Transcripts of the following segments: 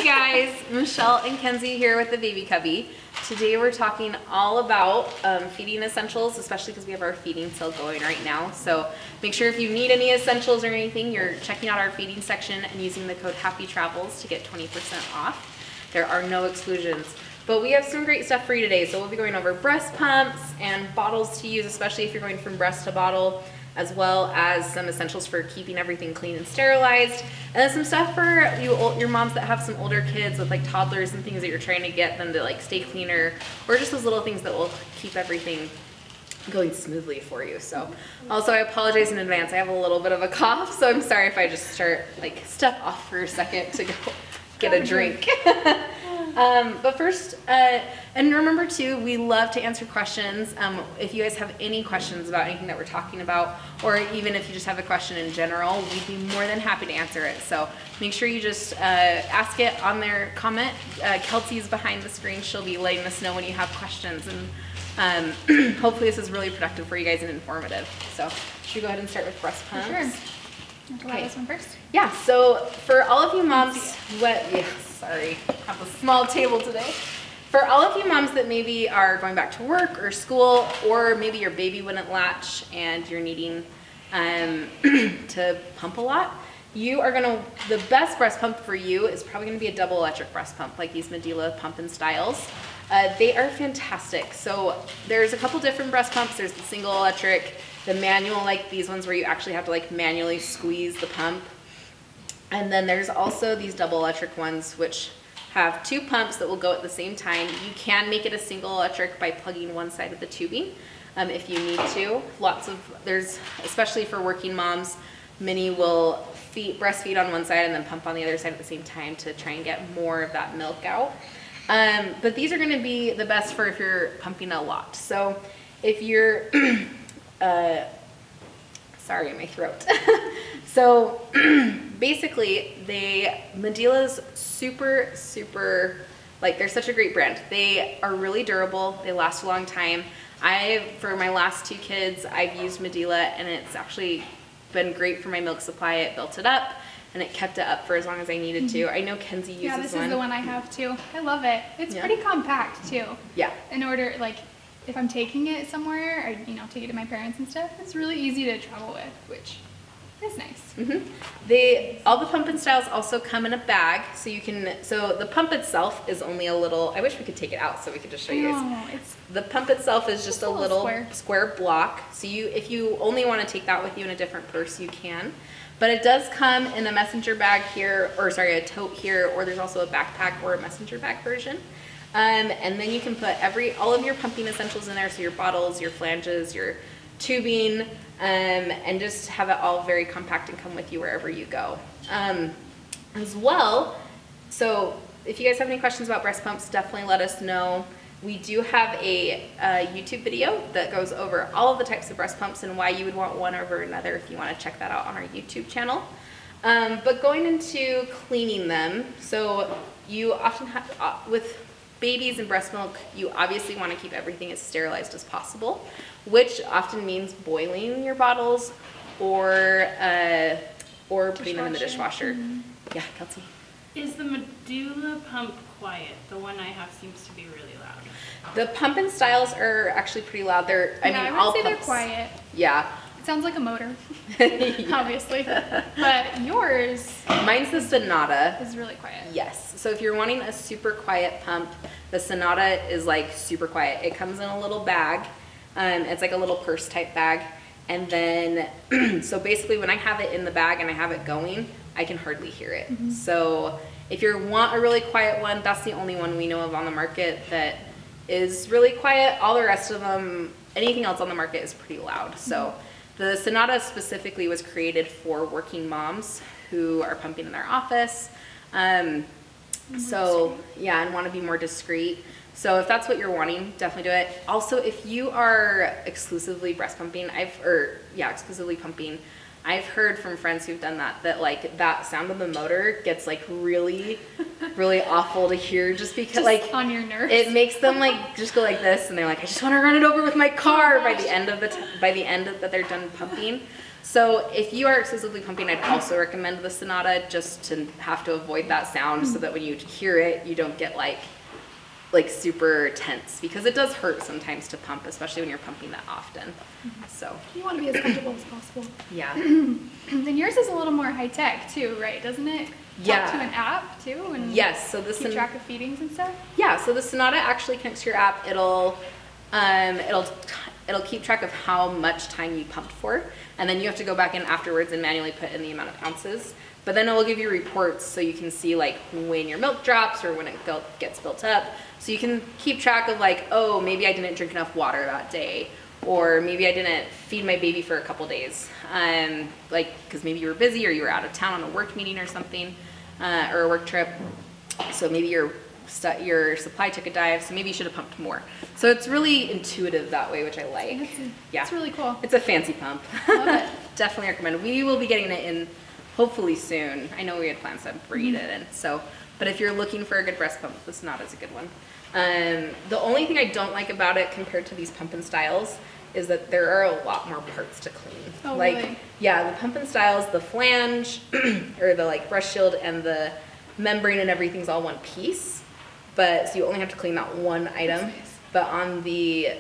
Hey guys, Michelle and Kenzie here with the Baby Cubby. Today we're talking all about feeding essentials, especially because we have our feeding sale going right now. So make sure if you need any essentials or anything, you're checking out our feeding section and using the code HAPPYTRAVELS to get 20% off. There are no exclusions. But we have some great stuff for you today. So we'll be going over breast pumps and bottles to use, especially if you're going from breast to bottle, as well as some essentials for keeping everything clean and sterilized. And then some stuff for your moms that have some older kids with like toddlers and things that you're trying to get them to like stay cleaner, or just those little things that will keep everything going smoothly for you. So also I apologize in advance. I have a little bit of a cough, so I'm sorry if I just start like step off for a second to go get a drink. But first, and remember too, we love to answer questions. If you guys have any questions about anything that we're talking about, or even if you just have a question in general, we'd be more than happy to answer it. So make sure you just ask it on their comment. Kelsey's behind the screen. She'll be letting us know when you have questions, and hopefully this is really productive for you guys and informative. So should we go ahead and start with breast pumps? Sure. Talk about this one first. Yeah, so for all of you moms, sorry, I have a small table today. For all of you moms that maybe are going back to work or school, or maybe your baby wouldn't latch and you're needing to pump a lot, the best breast pump for you is probably gonna be a double electric breast pump, like these Medela Pump and Styles. They are fantastic. So there's a couple different breast pumps. There's the single electric, the manual, like these ones where you actually have to like manually squeeze the pump. And then there's also these double electric ones, which have two pumps that will go at the same time. You can make it a single electric by plugging one side of the tubing if you need to. Especially for working moms, many will breastfeed on one side and then pump on the other side at the same time to try and get more of that milk out. But these are gonna be the best for if you're pumping a lot. So if you're, sorry, my throat. So basically Medela's super, like they're such a great brand. They are really durable. They last a long time. For my last two kids, I've used Medela and it's actually been great for my milk supply. It built it up and it kept it up for as long as I needed to. I know Kenzie uses one. Yeah, this is the one I have too. I love it. It's pretty compact too. Yeah. In order, like, if I'm taking it somewhere, or take it to my parents and stuff, it's really easy to travel with, which is nice. All the Pump and Styles also come in a bag, so the pump itself is only a little, I wish we could take it out so we could just show you guys. The pump itself is just a little square block. So if you only want to take that with you in a different purse, you can. But it does come in a messenger bag here, or sorry, a tote here, or there's also a backpack or a messenger bag version. And then you can put all of your pumping essentials in there, so your bottles, your flanges, your tubing, and just have it all very compact and come with you wherever you go. As well, so if you guys have any questions about breast pumps, definitely let us know. We do have a YouTube video that goes over all of the types of breast pumps and why you would want one over another if you want to check that out on our YouTube channel. But going into cleaning them, so you often have, with babies and breast milk, you obviously want to keep everything as sterilized as possible, which often means boiling your bottles or putting them in the dishwasher. Yeah, Kelsey? Is the Medela pump quiet? The one I have seems to be really loud. The Pump and Styles are actually pretty loud. I would say they're quiet. Yeah. It sounds like a motor, obviously. But yours, mine's the Sonata, is really quiet. Yes. So if you're wanting a super quiet pump, the Sonata is like super quiet. It comes in a little bag. It's like a little purse type bag. And then, so basically when I have it in the bag and I have it going, I can hardly hear it. So if you want a really quiet one, that's the only one we know of on the market that is really quiet. All the rest of them, anything else on the market is pretty loud. So the Sonata specifically was created for working moms who are pumping in their office. So yeah, and want to be more discreet. So if that's what you're wanting, definitely do it. Also, if you are exclusively breast pumping, exclusively pumping, I've heard from friends who've done that like that sound of the motor gets like really really awful to hear just because just like on your nerves. It makes them like just go like this and they're like, I just want to run it over with my car by the end of that they're done pumping. So if you are exclusively pumping, I'd also recommend the Sonata just to have to avoid that sound so that when you hear it, you don't get like super tense, because it does hurt sometimes to pump, especially when you're pumping that often. So you want to be as comfortable as possible. Yeah. Then yours is a little more high tech too, right? Doesn't it talk to an app too? And yes. So this keep track of feedings and stuff. Yeah. So the Sonata actually connects to your app. It'll keep track of how much time you pumped for, and then you have to go back in afterwards and manually put in the amount of ounces. But then it will give you reports so you can see like when your milk drops or when it gets built up. So you can keep track of like, oh, maybe I didn't drink enough water that day, or maybe I didn't feed my baby for a couple days. Like, because maybe you were busy or you were out of town on a work meeting or something, or a work trip. So maybe your supply took a dive, so maybe you should have pumped more. So it's really intuitive that way, which I like. It's really cool. It's a fancy pump. Love it. Definitely recommend it. We will be getting it in hopefully soon. I know we had plans to breed it in, so, but if you're looking for a good breast pump, the Sonata is a good one. The only thing I don't like about it compared to these pumping styles is that there are a lot more parts to clean. Oh, like, really? Yeah, the pumping styles, the flange, or the like breast shield and the membrane and everything's all one piece, but so you only have to clean that one item. Nice. But on the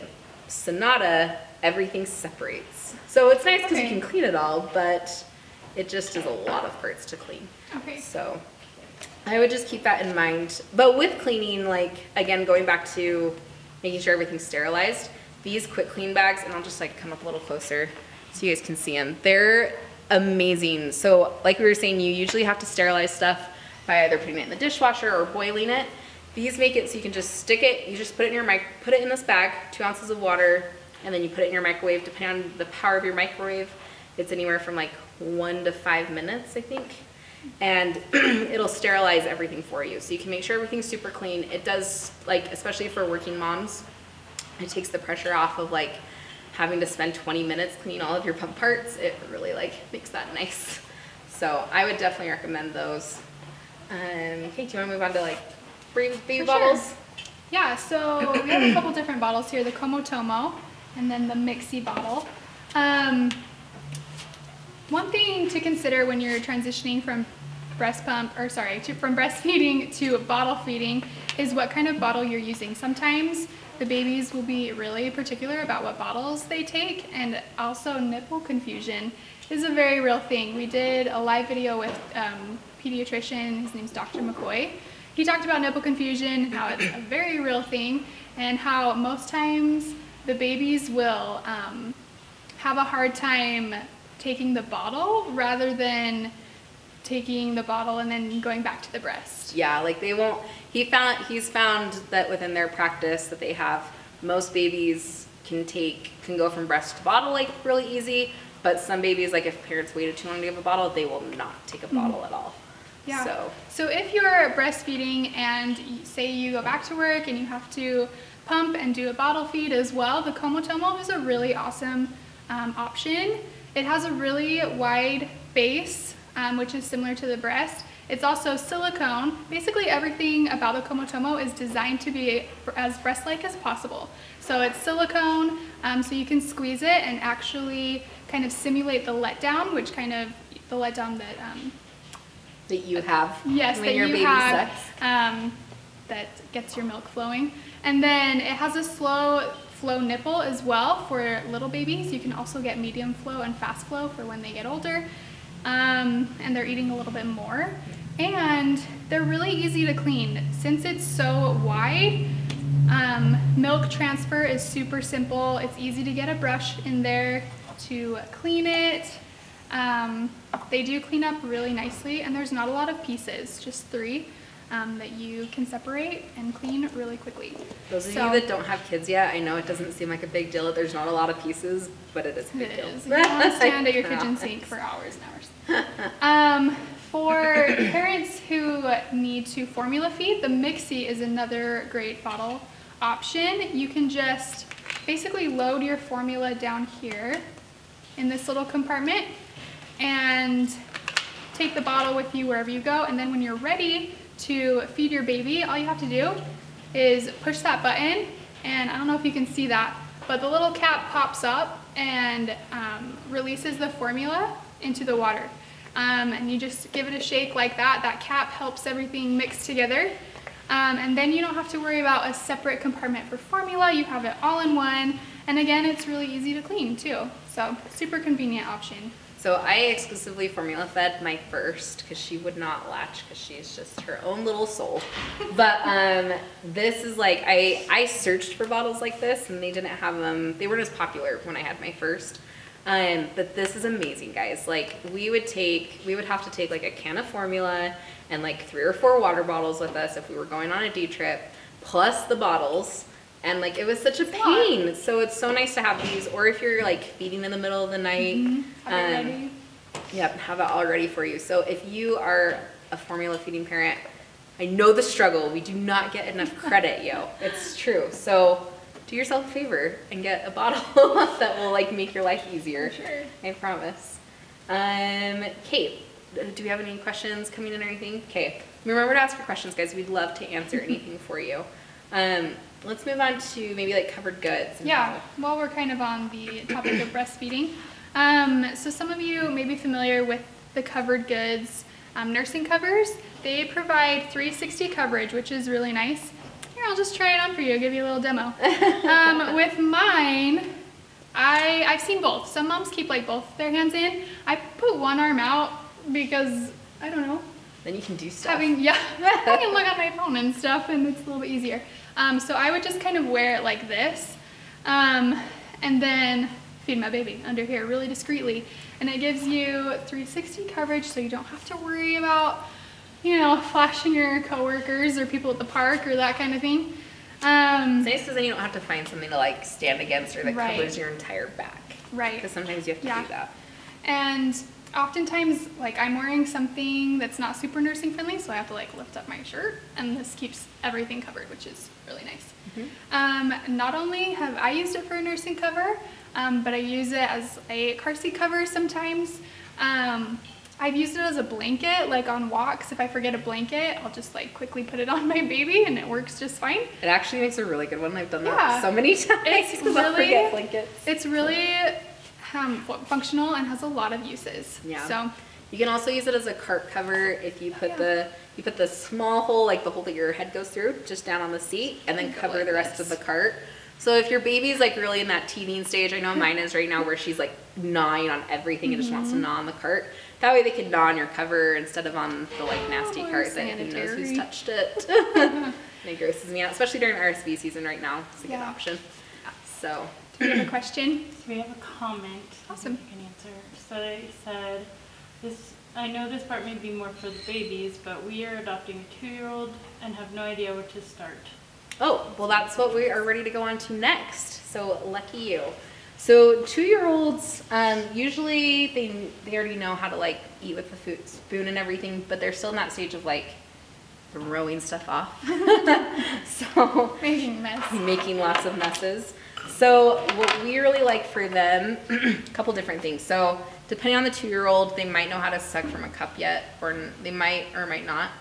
Sonata, everything separates. So it's nice because you can clean it all, but it just is a lot of parts to clean. Okay. So I would just keep that in mind. But with cleaning, like, again, going back to making sure everything's sterilized, these quick clean bags, and I'll just like come up a little closer so you guys can see them. They're amazing. So like we were saying, you usually have to sterilize stuff by either putting it in the dishwasher or boiling it. These make it so you can just stick it, you just put it in this bag, 2 ounces of water, and then you put it in your microwave. Depending on the power of your microwave, it's anywhere from like 1 to 5 minutes, I think. And it'll sterilize everything for you. So you can make sure everything's super clean. It does, like, especially for working moms, it takes the pressure off of like having to spend 20 minutes cleaning all of your pump parts. It really like makes that nice. So I would definitely recommend those. Okay, do you want to move on to like baby bottles? Sure. Yeah, so we have a couple different bottles here, the Comotomo and then the Mixi bottle. One thing to consider when you're transitioning from from breastfeeding to bottle feeding is what kind of bottle you're using. Sometimes the babies will be really particular about what bottles they take, and also nipple confusion is a very real thing. We did a live video with pediatrician, his name's Dr. McCoy. He talked about nipple confusion, how it's a very real thing, and how most times the babies will have a hard time taking the bottle rather than taking the bottle and then going back to the breast. Yeah, like they won't, he's found that within their practice that they have, most babies can go from breast to bottle like really easy, but some babies, like if parents waited too long to give a bottle, they will not take a bottle at all. Yeah. So if you're breastfeeding and say you go back to work and you have to pump and do a bottle feed as well, the Comotomo is a really awesome option. It has a really wide base, which is similar to the breast. It's also silicone. Basically everything about the Comotomo is designed to be as breast-like as possible. So it's silicone, so you can squeeze it and actually kind of simulate the letdown, which kind of, the letdown that you have. Yes, when that your you baby have, sucks. that gets your milk flowing. And then it has a slow flow nipple as well for little babies. You can also get medium flow and fast flow for when they get older, and they're eating a little bit more. And they're really easy to clean. Since it's so wide, milk transfer is super simple. It's easy to get a brush in there to clean it. They do clean up really nicely, and there's not a lot of pieces, just 3 that you can separate and clean really quickly. Those of you that don't have kids yet, I know it doesn't seem like a big deal that there's not a lot of pieces, but it is a big deal. You want to stand at your kitchen sink for hours and hours. For parents who need to formula feed, the Mixi is another great bottle option. You can just basically load your formula down here in this little compartment and take the bottle with you wherever you go, and then when you're ready to feed your baby, all you have to do is push that button, and I don't know if you can see that, but the little cap pops up and releases the formula into the water. And you just give it a shake like that. That cap helps everything mix together. And then you don't have to worry about a separate compartment for formula. You have it all in one. And again, it's really easy to clean too. So super convenient option. So I exclusively formula fed my first because she would not latch because she's just her own little soul. But this is like, I searched for bottles like this and they didn't have them. They weren't as popular when I had my first. But this is amazing, guys. Like we would have to take like a can of formula and like 3 or 4 water bottles with us if we were going on a day trip, plus the bottles. And like, it was such a pain. So it's so nice to have these, or if you're like feeding in the middle of the night, have it ready. Yep, have it all ready for you. So if you are a formula feeding parent, I know the struggle. We do not get enough credit, yo. It's true. So do yourself a favor and get a bottle that will like make your life easier. Sure. I promise. Kate, do we have any questions coming in or anything? Okay, remember to ask your questions, guys. We'd love to answer anything for you. Let's move on to maybe like covered goods. Yeah, while we're kind of on the topic of breastfeeding. So some of you may be familiar with the covered goods nursing covers. They provide 360 coverage, which is really nice. Here, I'll just try it on for you, give you a little demo. With mine, I've seen both. Some moms keep like both their hands in. I put one arm out because, I don't know. Then you can do stuff. I can look on my phone and stuff, and it's a little bit easier. So I would just kind of wear it like this, and then feed my baby under here really discreetly. And it gives you 360 coverage, so you don't have to worry about, you know, flashing your coworkers or people at the park or that kind of thing. It's nice because then you don't have to find something to like stand against or that covers your entire back. Right. Because sometimes you have to do that. And oftentimes, like, I'm wearing something that's not super nursing friendly, so I have to like lift up my shirt, and this keeps everything covered, which is really nice. Not only have I used it for a nursing cover, but I use it as a car seat cover sometimes. I've used it as a blanket, like on walks. If I forget a blanket, I'll just like quickly put it on my baby and it works just fine. It actually makes a really good one. I've done that so many times. I'll forget blankets. It's really functional and has a lot of uses. Yeah. So you can also use it as a cart cover if you put the small hole, like the hole that your head goes through, just down on the seat, and then cover like the rest of the cart. So if your baby's like really in that teething stage, I know mine is right now, where she's like gnawing on everything and just wants to gnaw on the cart. That way they can gnaw on your cover instead of on the like nasty cart that who knows who's touched it. And it grosses me out, especially during RSV season right now. It's a good option. So, do you have a question? We have a comment. Awesome. I can answer. So they said, I know this part may be more for the babies, but we are adopting a 2-year-old and have no idea where to start. Oh, well, that's what we are ready to go on to next. So lucky you. So 2-year-olds, usually they already know how to like eat with the spoon and everything, but they're still in that stage of like throwing stuff off. So making lots of messes. So what we really like for them, a couple different things. So depending on the 2-year-old, they might know how to suck from a cup yet, or they might or might not.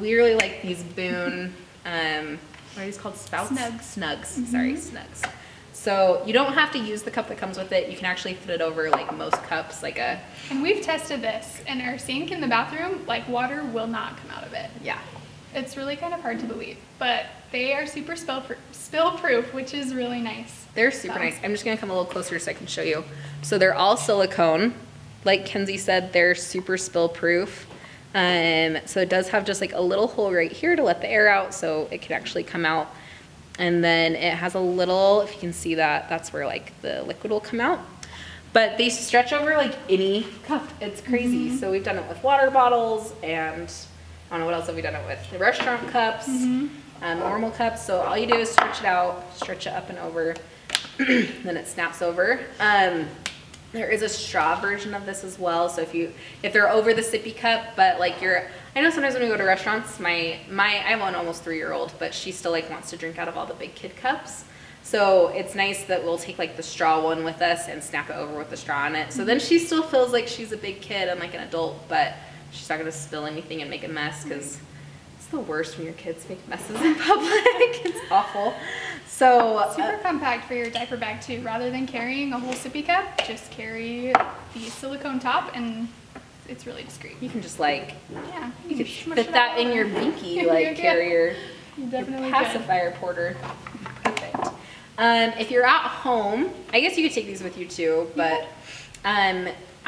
We really like these Boone, what are these called? Spouts? Snugs. Sorry, Snugs. So you don't have to use the cup that comes with it. You can actually fit it over like most cups, like a... And we've tested this in our sink in the bathroom, like water will not come out of it. Yeah. It's really kind of hard to believe, but they are super spill-proof, which is really nice. They're super nice. I'm just gonna come a little closer so I can show you. So they're all silicone. Like Kenzie said, they're super spill-proof. So it does have just like a little hole right here to let the air out so it can actually come out. And then it has a little, if you can see that, that's where like the liquid will come out. But they stretch over like any cup. It's crazy. So we've done it with water bottles, and I don't know what else have we done it with. The restaurant cups, normal cups. So all you do is stretch it out, stretch it up and over, then it snaps over. There is a straw version of this as well. So if they're over the sippy cup, but like I know sometimes when we go to restaurants, I have an almost 3-year-old, but she still like wants to drink out of all the big kid cups. So it's nice that we'll take like the straw one with us and snap it over with the straw in it. So then she still feels like she's a big kid and like an adult, but she's not gonna spill anything and make a mess because It's the worst when your kids make messes in public. It's awful. So super compact for your diaper bag too. Rather than carrying a whole sippy cup, just carry the silicone top, and it's really discreet. You can just like, yeah, you could fit that in your binky, like carrier, your pacifier porter. Perfect. If you're at home, I guess you could take these with you too, but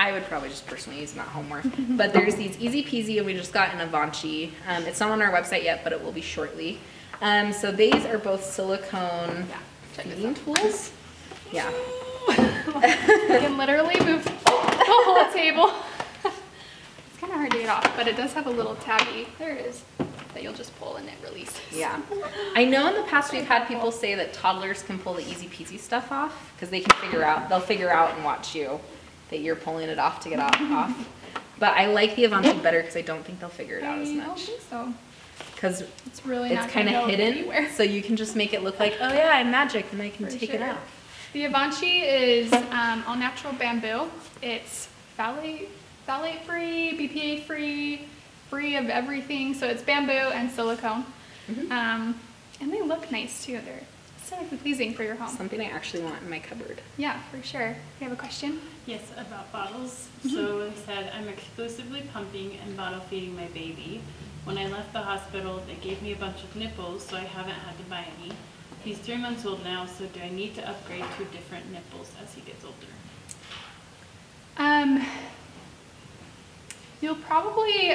I would probably just personally use them at home more. But there's these Easy Peasy, and we just got an Avanci. It's not on our website yet, but it will be shortly. So these are both silicone feeding tools. Yeah. You can literally move the whole table. It's kind of hard to get off, but it does have a little tabby. There it is. That you'll just pull and it releases. Yeah. I know in the past we've had people say that toddlers can pull the Easy Peasy stuff off because they can they'll figure out and watch you that you're pulling it off to get off. But I like the Avanci better because I don't think they'll figure it out as much. I don't think so. Because it's really it's kind of hidden, anywhere. So you can just make it look like, oh yeah, I'm magic, and I can take it out. The Avanci is all natural bamboo. It's phthalate free, BPA free, free of everything. So it's bamboo and silicone. And they look nice too. They're aesthetically pleasing for your home. Something I actually want in my cupboard. Yeah, for sure. You have a question? Yes, about bottles. So they said, I'm exclusively pumping and bottle feeding my baby. When I left the hospital, they gave me a bunch of nipples, so I haven't had to buy any. He's 3 months old now, so do I need to upgrade to different nipples as he gets older? You'll probably,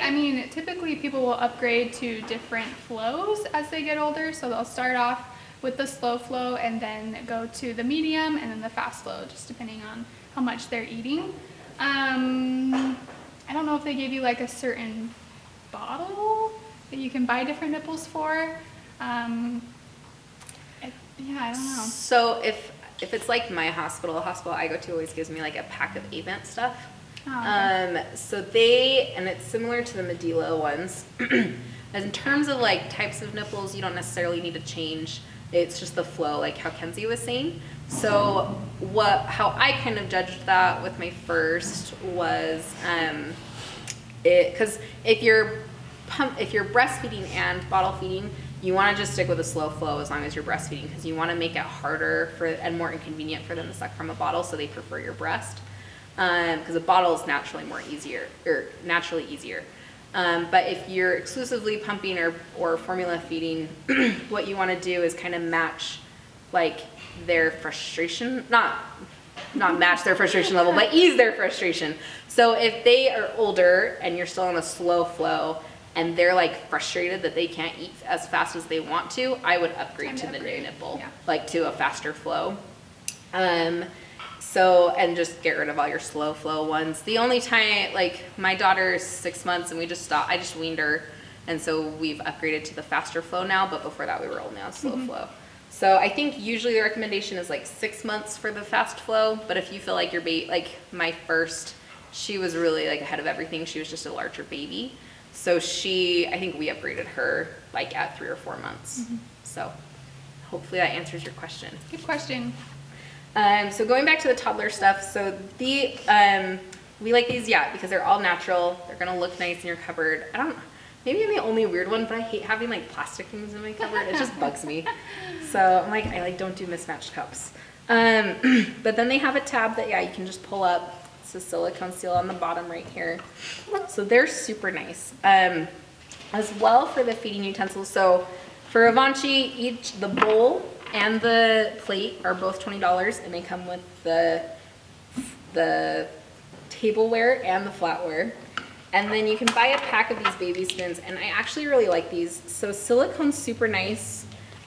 typically people will upgrade to different flows as they get older. So they'll start off with the slow flow and then go to the medium and then the fast flow, just depending on how much they're eating. I don't know if they gave you like a certain bottle that you can buy different nipples for. I don't know. So if it's like my hospital, the hospital I go to always gives me like a pack of Avent stuff. Oh, okay. So and it's similar to the Medela ones. As in terms of like types of nipples, you don't necessarily need to change. It's just the flow, like how Kenzie was saying. So how I kind of judged that with my first was, because if you're breastfeeding and bottle feeding, you want to just stick with a slow flow as long as you're breastfeeding, because you want to make it harder and more inconvenient for them to suck from a bottle, so they prefer your breast. Because a bottle is naturally easier. But if you're exclusively pumping or formula feeding, what you want to do is kind of match like their frustration, not match their frustration level, but ease their frustration. So if they are older and you're still on a slow flow and they're like frustrated that they can't eat as fast as they want to, I would upgrade to the new nipple, like to a faster flow. And just get rid of all your slow flow ones. The only time, like my daughter is 6 months and I just weaned her. And so we've upgraded to the faster flow now, but before that we were only on slow flow. So I think usually the recommendation is like 6 months for the fast flow. But if you feel like your baby, like my first, she was really like ahead of everything. She was just a larger baby. So I think we upgraded her like at 3 or 4 months. So hopefully that answers your question. Good question. So going back to the toddler stuff, so we like these, because they're all natural. They're gonna look nice in your cupboard. Maybe I'm the only weird one, but I hate having like plastic things in my cupboard. It just bugs me. So I'm like, I don't do mismatched cups. But then they have a tab that, you can just pull up. It's a silicone seal on the bottom right here. So they're super nice. As well for the feeding utensils. So for Avanci, the bowl and the plate are both $20, and they come with the tableware and the flatware. And then you can buy a pack of these baby spoons, and I actually really like these. So silicone's super nice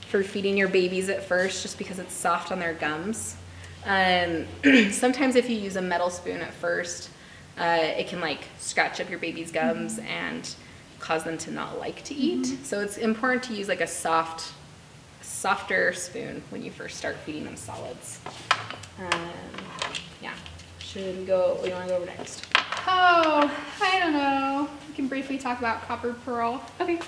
for feeding your babies at first, just because it's soft on their gums. Sometimes if you use a metal spoon at first, it can like scratch up your baby's gums and cause them to not like to eat. So it's important to use like a softer spoon when you first start feeding them solids. Should we go, what do you want to go over next? Oh, I don't know. We can briefly talk about Copper Pearl. Okay.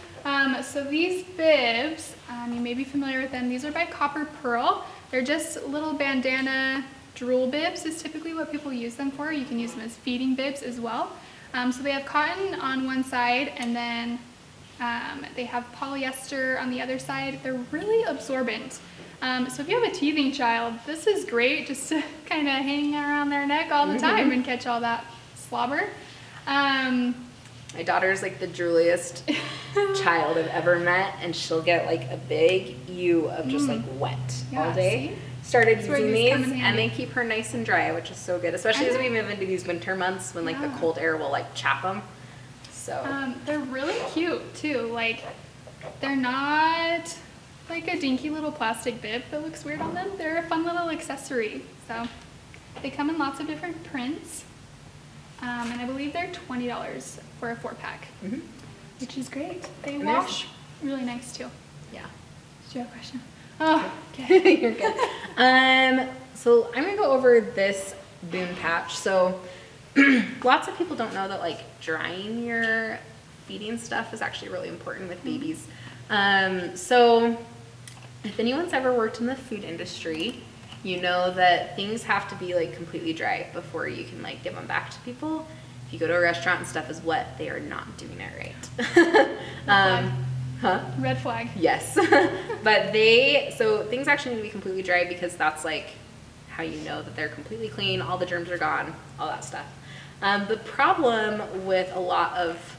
So these bibs, you may be familiar with them. These are by Copper Pearl. They're just little bandana drool bibs is typically what people use them for. You can use them as feeding bibs as well. So they have cotton on one side and then They have polyester on the other side. They're really absorbent. So if you have a teething child, this is great just to kind of hang around their neck all the time and catch all that slobber. My daughter's like the drooliest child I've ever met, and she'll get like a big ewe of just like wet all day. See? Started using these, and they keep her nice and dry, which is so good, especially as we move into these winter months when like the cold air will like chap them. So they're really cute too. Like, they're not like a dinky little plastic bib that looks weird on them. They're a fun little accessory. So they come in lots of different prints. And I believe they're $20 for a 4-pack, which is great. They wash really nice too. Yeah. Did you have a question? Oh, okay. You're good. So I'm gonna go over this Boone patch. So lots of people don't know that like drying your feeding stuff is actually really important with babies. So if anyone's ever worked in the food industry, you know that things have to be like completely dry before you can like give them back to people. If you go to a restaurant and stuff is wet, they are not doing it right. Red flag. Yes. But so things actually need to be completely dry because that's like how you know that they're completely clean, all the germs are gone, all that stuff. The problem with a lot of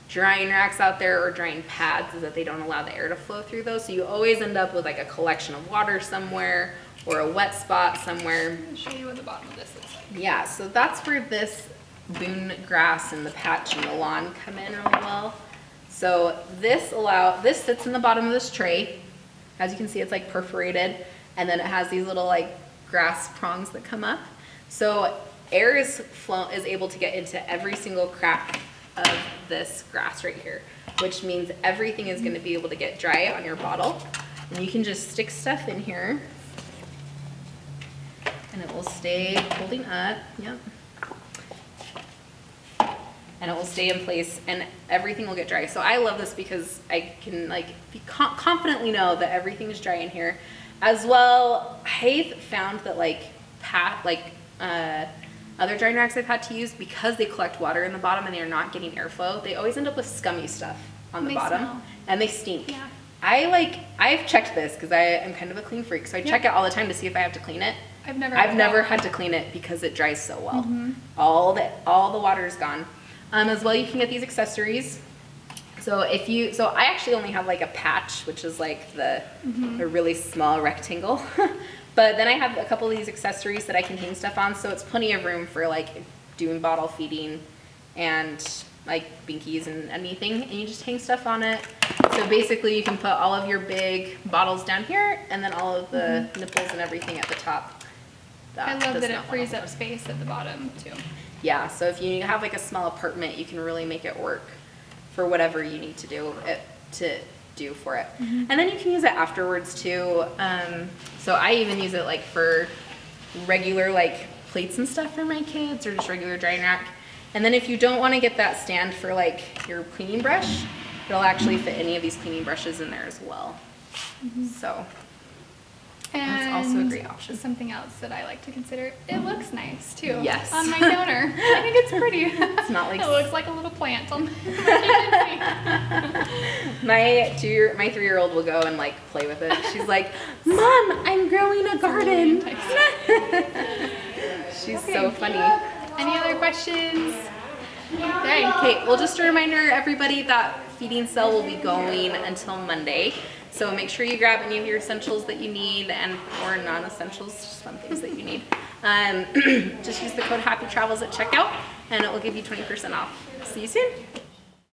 drying racks out there or drying pads is that they don't allow the air to flow through those. So you always end up with like a collection of water somewhere or a wet spot somewhere. I'll show you what the bottom of this is. Yeah, so that's where this Boone grass and the patch and the lawn come in really well. So this sits in the bottom of this tray. As you can see, it's like perforated, and then it has these little like grass prongs that come up. So air is able to get into every single crack of this grass right here, which means everything is going to be able to get dry on your bottle. And you can just stick stuff in here and it will stay holding up. Yep. And it will stay in place and everything will get dry. So I love this because I can like confidently know that everything is dry in here. As well, I've found that like other drying racks I've had to use, because they collect water in the bottom and they're not getting airflow, they always end up with scummy stuff on the bottom. Smell. And they stink. Yeah. I've checked this because I am kind of a clean freak, so I check it all the time to see if I have to clean it. I've never had to clean it because it dries so well. All the water is gone. As well, you can get these accessories. So I actually only have like a patch, which is like the really small rectangle. But then I have a couple of these accessories that I can hang stuff on, so it's plenty of room for like doing bottle feeding and like binkies and anything, and you just hang stuff on it. So basically you can put all of your big bottles down here and then all of the nipples and everything at the top. I love that it frees up space at the bottom too. Yeah, so if you have like a small apartment, you can really make it work for whatever you need to do for it. And then you can use it afterwards too. So I even use it like for regular like plates and stuff for my kids, or just regular drying rack. And then if you don't want to get that stand for like your cleaning brush, it'll actually fit any of these cleaning brushes in there as well. So that's also a great option. Something else that I like to consider, it looks nice too. Yes. On my counter. I think it's pretty. It's not like it looks like a little plant on my 3-year-old will go and like play with it. She's like, "Mom, I'm growing a garden." She's so funny. Any other questions? Okay, well, just a reminder, everybody, that feeding cell will be going until Monday. So make sure you grab any of your essentials that you need, or non-essentials, just fun things that you need. Just use the code HAPPYTRAVELS at checkout, and it will give you 20% off. See you soon.